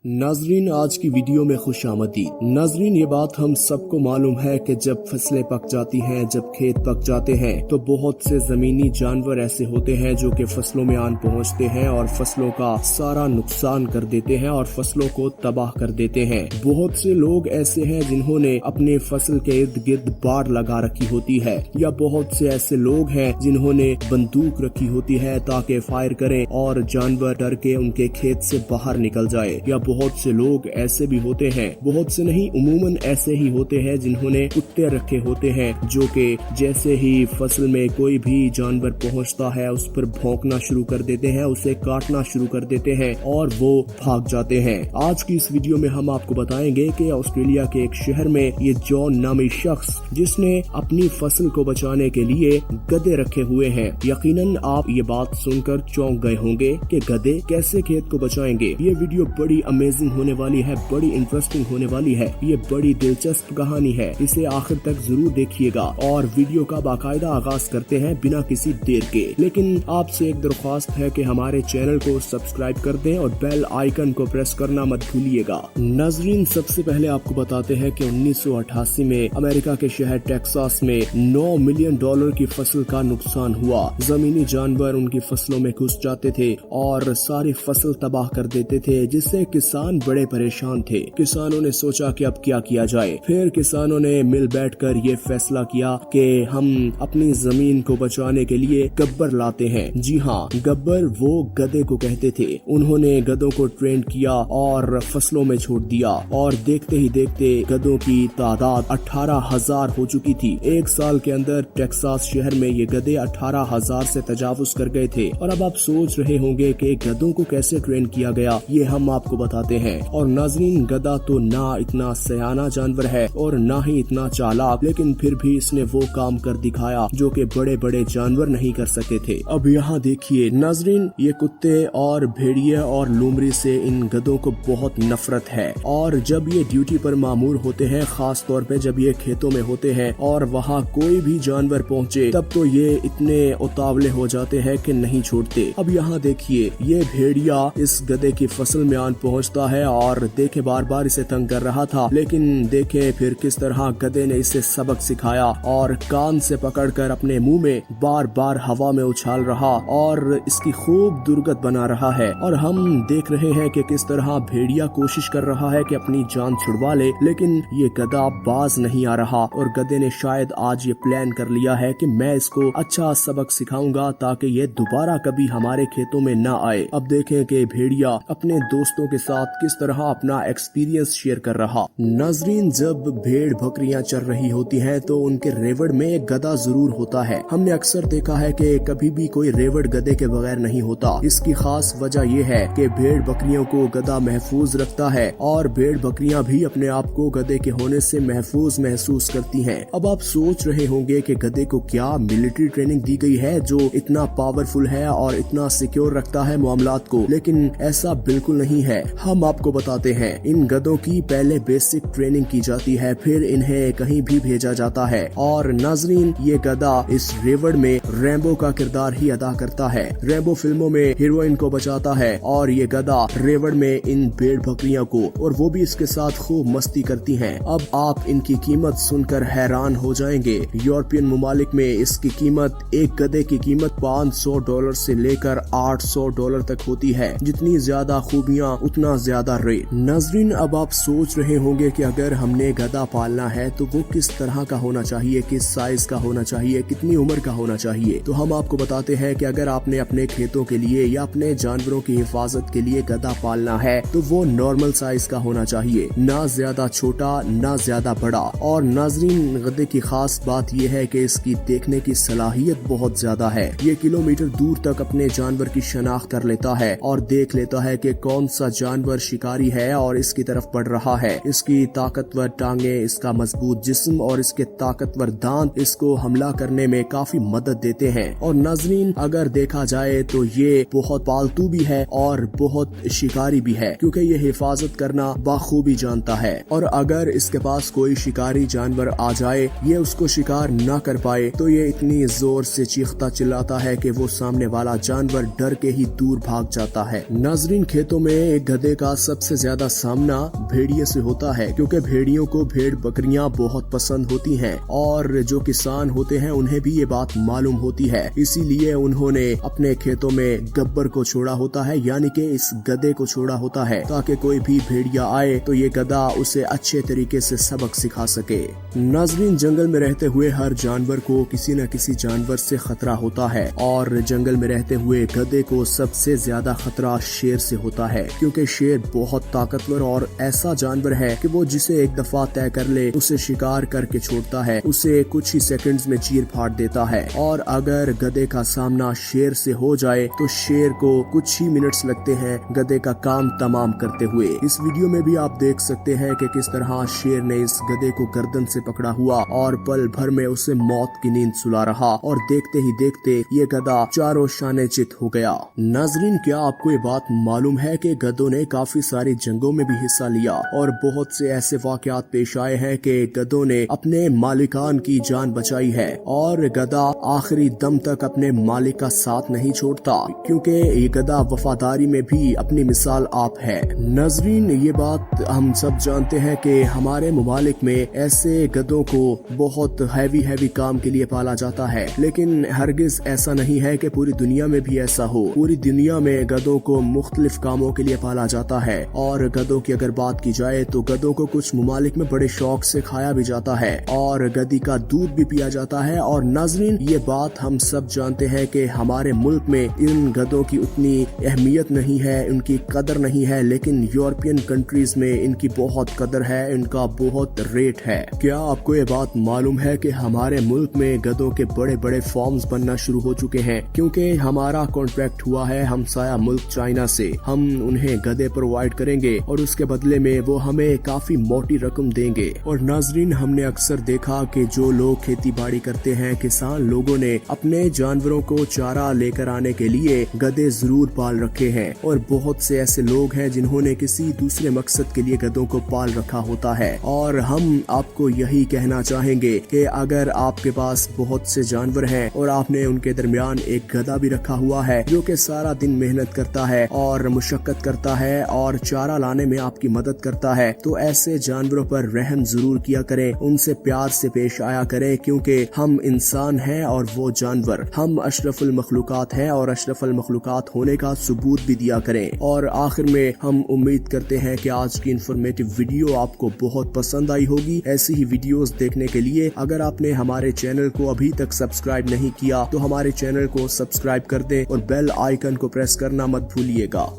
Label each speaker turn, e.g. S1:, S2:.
S1: नाजरीन, आज की वीडियो में खुश आमदीद। नाजरीन, ये बात हम सबको मालूम है कि जब फसलें पक जाती हैं, जब खेत पक जाते हैं, तो बहुत से जमीनी जानवर ऐसे होते हैं जो कि फसलों में आन पहुंचते हैं और फसलों का सारा नुकसान कर देते हैं और फसलों को तबाह कर देते हैं। बहुत से लोग ऐसे हैं जिन्होंने अपने फसल के इर्द गिर्द बाड़ लगा रखी होती है, या बहुत से ऐसे लोग हैं जिन्होंने बंदूक रखी होती है ताकि फायर करें और जानवर डर के उनके खेत से बाहर निकल जाए। या बहुत से लोग ऐसे भी होते हैं, बहुत से नहीं, उमूमन ऐसे ही होते हैं जिन्होंने कुत्ते रखे होते हैं जो कि जैसे ही फसल में कोई भी जानवर पहुंचता है उस पर भौंकना शुरू कर देते हैं, उसे काटना शुरू कर देते हैं और वो भाग जाते हैं। आज की इस वीडियो में हम आपको बताएंगे कि ऑस्ट्रेलिया के एक शहर में ये जॉन नामी शख्स जिसने अपनी फसल को बचाने के लिए गधे रखे हुए हैं। यकीनन आप ये बात सुनकर चौंक गए होंगे कि गधे कैसे खेत को बचाएंगे। ये वीडियो बड़ी अमेजिंग होने वाली है, बड़ी इंटरेस्टिंग होने वाली है, ये बड़ी दिलचस्प कहानी है। इसे आखिर तक जरूर देखिएगा और वीडियो का बाकायदा आगाज करते हैं बिना किसी देर के। लेकिन आपसे एक दरख्वास्त है कि हमारे चैनल को सब्सक्राइब कर दें और बेल आइकन को प्रेस करना मत भूलिएगा। नाजरीन, सबसे पहले आपको बताते हैं कि 1988 में अमेरिका के शहर टेक्सास में $9 मिलियन की फसल का नुकसान हुआ। जमीनी जानवर उनकी फसलों में घुस जाते थे और सारी फसल तबाह कर देते थे, जिससे किसान बड़े परेशान थे। किसानों ने सोचा कि अब क्या किया जाए। फिर किसानों ने मिल बैठकर ये फैसला किया कि हम अपनी जमीन को बचाने के लिए गब्बर लाते हैं। जी हाँ, गब्बर वो गधे को कहते थे। उन्होंने गधों को ट्रेन किया और फसलों में छोड़ दिया और देखते ही देखते गधों की तादाद 18,000 हो चुकी थी। एक साल के अंदर टेक्सास शहर में ये गधे 18,000 से तजावुज कर गए थे। और अब आप सोच रहे होंगे कि गधों को कैसे ट्रेन किया गया, ये हम आपको बताते हैं। और नाज़रीन, गधा तो ना इतना सयाना जानवर है और ना ही इतना चालाक, लेकिन फिर भी इसने वो काम कर दिखाया जो कि बड़े बड़े जानवर नहीं कर सके थे। अब यहाँ देखिए नाज़रीन, ये कुत्ते और भेड़िए और लोमड़ी से इन गधों को बहुत नफरत है। और जब ये ड्यूटी पर मामूर होते हैं, खास तौर पे जब ये खेतों में होते हैं और वहाँ कोई भी जानवर पहुँचे, तब तो ये इतने उतावले हो जाते हैं कि नहीं छोड़ते। अब यहाँ देखिए, ये भेड़िया इस गधे की फसल में आन पहुँचता है और देखे बार बार इसे तंग कर रहा था, लेकिन देखे फिर किस तरह गधे ने इसे सबक सिखाया और कान से पकड़कर अपने मुंह में बार बार हवा में उछाल रहा और इसकी खूब दुर्गत बना रहा है। और हम देख रहे हैं कि किस तरह भेड़िया कोशिश कर रहा है कि अपनी जान छुड़वा ले, लेकिन ये गधा बाज नहीं आ रहा। और गधे ने शायद आज ये प्लान कर लिया है कि मैं इसको अच्छा सबक सिखाऊंगा ताकि ये दोबारा कभी हमारे खेतों में ना आए। अब देखें कि भेड़िया अपने दोस्तों के साथ किस तरह अपना एक्सपीरियंस शेयर कर रहा। नाजरीन, जब भेड़ बकरियां चर रही होती हैं तो उनके रेवड़ में एक गधा जरूर होता है। हमने अक्सर देखा है कि कभी भी कोई रेवड़ गधे के बगैर नहीं होता। इसकी खास वजह यह है कि भेड़ बकरियों को गधा महफूज रखता है और भेड़ बकरियां भी अपने आप को गधे के होने से महफूज महसूस करती हैं। अब आप सोच रहे होंगे कि गधे को क्या मिलिट्री ट्रेनिंग दी गई है जो इतना पावरफुल है और इतना सिक्योर रखता है मामलात को, लेकिन ऐसा बिल्कुल नहीं है। हम आपको बताते हैं, इन गधों की पहले बेसिक ट्रेनिंग की जाती है, फिर इन्हें कहीं भी भेजा जाता है। और नाजरीन, ये गधा इस रेवड़ में रैम्बो का किरदार ही अदा करता है। रैम्बो फिल्मों में हीरोइन को बचाता है और ये गधा रेवड़ में इन भेड़ बकरियों को, और वो भी इसके साथ खूब मस्ती करती हैं। अब आप इनकी कीमत सुनकर हैरान हो जाएंगे। यूरोपियन ममालिक में इसकी कीमत, एक गधे की कीमत $500 से लेकर $800 तक होती है। जितनी ज्यादा खूबियाँ उतना ज्यादा रेट। नाजरीन, अब आप सोच रहे होंगे कि अगर हमने गधा पालना है तो वो किस तरह का होना चाहिए, किस साइज का होना चाहिए, कितनी उम्र का होना चाहिए। तो हम आपको बताते हैं कि अगर आपने अपने खेतों के लिए या अपने जानवरों की हिफाजत के लिए गधा पालना है तो वो नॉर्मल साइज का होना चाहिए, ना ज्यादा छोटा ना ज्यादा बड़ा। और नाजरीन, गधे की खास बात यह है कि इसकी देखने की सलाहियत बहुत ज्यादा है। ये किलोमीटर दूर तक अपने जानवर की शनाख्त कर लेता है और देख लेता है कि कौन सा जानवर शिकारी है और इसकी तरफ बढ़ रहा है। इसकी ताकतवर टांगे, इसका मजबूत जिस्म और इसके ताकतवर दांत इसको हमला करने में काफी मदद देते हैं। और नाजरीन, अगर देखा जाए तो ये बहुत पालतू भी है और बहुत शिकारी भी है, क्योंकि ये हिफाजत करना बाखूबी जानता है। और अगर इसके पास कोई शिकारी जानवर आ जाए, ये उसको शिकार न कर पाए, तो ये इतनी जोर से चीखता चिल्लाता है कि वो सामने वाला जानवर डर के ही दूर भाग जाता है। नाजरीन, खेतों में एक गधे गधे का सबसे ज्यादा सामना भेड़िए से होता है, क्योंकि भेड़ियों को भेड़ बकरियां बहुत पसंद होती हैं और जो किसान होते हैं उन्हें भी ये बात मालूम होती है, इसीलिए उन्होंने अपने खेतों में गब्बर को छोड़ा होता है, यानी कि इस गधे को छोड़ा होता है ताकि कोई भी भेड़िया आए तो ये गधा उसे अच्छे तरीके से सबक सिखा सके। नाज़रीन, जंगल में रहते हुए हर जानवर को किसी न किसी जानवर से खतरा होता है और जंगल में रहते हुए गधे को सबसे ज्यादा खतरा शेर से होता है, क्योंकि शेर बहुत ताकतवर और ऐसा जानवर है कि वो जिसे एक दफा तय कर ले उसे शिकार करके छोड़ता है, उसे कुछ ही सेकंड्स में चीर फाड़ देता है। और अगर गधे का सामना शेर से हो जाए तो शेर को कुछ ही मिनट्स लगते हैं गधे का काम तमाम करते हुए। इस वीडियो में भी आप देख सकते हैं कि किस तरह शेर ने इस गधे को गर्दन से पकड़ा हुआ और पल भर में उसे मौत की नींद सुला रहा और देखते ही देखते ये गधा चारों शाने चित हो गया। नाज़रीन, क्या आपको ये बात मालूम है कि गधों ने काफी सारी जंगों में भी हिस्सा लिया और बहुत से ऐसे वाकयात पेश आए हैं कि गधों ने अपने मालिकान की जान बचाई है और गधा आखिरी दम तक अपने मालिक का साथ नहीं छोड़ता, क्योंकि ये गधा वफादारी में भी अपनी मिसाल आप है। नाज़रीन, ये बात हम सब जानते हैं कि हमारे मुमालिक में ऐसे गधों को बहुत हैवी काम के लिए पाला जाता है, लेकिन हरगिज ऐसा नहीं है कि पूरी दुनिया में भी ऐसा हो। पूरी दुनिया में गधों को मुख्तलिफ कामों के लिए पाला जाता है और गधों की अगर बात की जाए तो गधों को कुछ मुमालिक में बड़े शौक से खाया भी जाता है और गधी का दूध भी पिया जाता है। और नाज़रीन, ये बात हम सब जानते हैं कि हमारे मुल्क में इन गधों की उतनी अहमियत नहीं है, उनकी कदर नहीं है, लेकिन यूरोपियन कंट्रीज में इनकी बहुत कदर है, इनका बहुत रेट है। क्या आपको ये बात मालूम है कि हमारे मुल्क में गधों के बड़े बड़े फॉर्म्स बनना शुरू हो चुके हैं, क्योंकि हमारा कॉन्ट्रैक्ट हुआ है हमसाया मुल्क चाइना से। हम उन्हें गधे प्रोवाइड करेंगे और उसके बदले में वो हमें काफी मोटी रकम देंगे। और नाज़रीन, हमने अक्सर देखा कि जो लोग खेती बाड़ी करते हैं, किसान लोगों ने अपने जानवरों को चारा लेकर आने के लिए गधे जरूर पाल रखे हैं और बहुत से ऐसे लोग हैं जिन्होंने किसी दूसरे मकसद के लिए गधों को पाल रखा होता है। और हम आपको यही कहना चाहेंगे कि अगर आपके पास बहुत से जानवर हैं और आपने उनके दरमियान एक गधा भी रखा हुआ है जो कि सारा दिन मेहनत करता है और मुशक्कत करता है और चारा लाने में आपकी मदद करता है, तो ऐसे जानवरों पर रहम जरूर किया करें, उनसे प्यार से पेश आया करें, क्योंकि हम इंसान हैं और वो जानवर। हम अशरफुल मखलूकात हैं और अशरफुल मखलूकात होने का सबूत भी दिया करें। और आखिर में हम उम्मीद करते हैं कि आज की इन्फॉर्मेटिव वीडियो आपको बहुत पसंद आई होगी। ऐसी ही वीडियोस देखने के लिए अगर आपने हमारे चैनल को अभी तक सब्सक्राइब नहीं किया तो हमारे चैनल को सब्सक्राइब कर दें और बेल आइकन को प्रेस करना मत भूलिएगा।